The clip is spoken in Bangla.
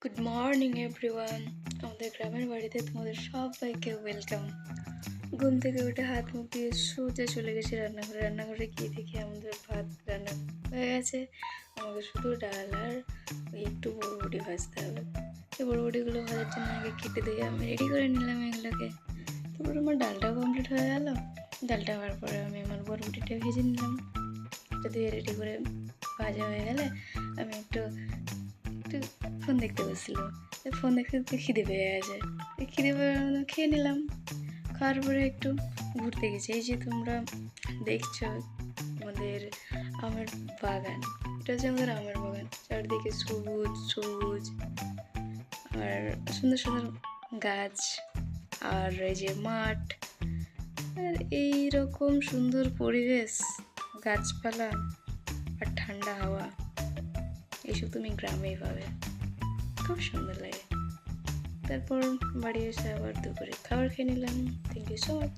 Good morning everyone. আমাদের গ্রামের বাড়িতে তোমাদের সবাইকে ওয়েলকাম। ঘুম থেকে উঠে হাত মুখ দিয়ে সোজা চলে গেছি রান্নাঘরে। রান্নাঘরে গিয়ে দেখি আমাদের ভাত রান্না হয়ে গেছে। আমাকে শুধু ডাল আর ওই একটু বড়বড়ি ভাজতে হবে। এই বড়বড়িগুলো ভাজার জন্য আগে কেটে দিয়ে আমি রেডি করে নিলাম এগুলোকে। তারপর আমার ডালটাও কমপ্লিট হয়ে গেল। ডালটা হওয়ার পরে আমি আমার বড়বড়িটা ভেজে নিলাম। এটা দিয়ে রেডি করে ভাজা হয়ে গেলে আমি একটু ফোন দেখতে বসছিলাম। ফোন দেখতে দেখতে খিদে পেয়ে গেছে। খিদে পেয়ে খেয়ে নিলাম। খাওয়ার পরে একটু ঘুরতে গেছি। এই যে তোমরা দেখছো আমাদের আমের বাগান, এটা হচ্ছে আমাদের আমের বাগান। চারদিকে সবুজ সবুজ আর সুন্দর সুন্দর গাছ আর এই যে মাঠ আর এইরকম সুন্দর পরিবেশ, গাছপালা আর ঠান্ডা হাওয়া, এইসব তুমি গ্রামেই পাবে। খুব সুন্দর লাগে। তারপর বাড়ি এসে আবার দুপুরে খাবার খেয়ে নিলাম। Thank you so much.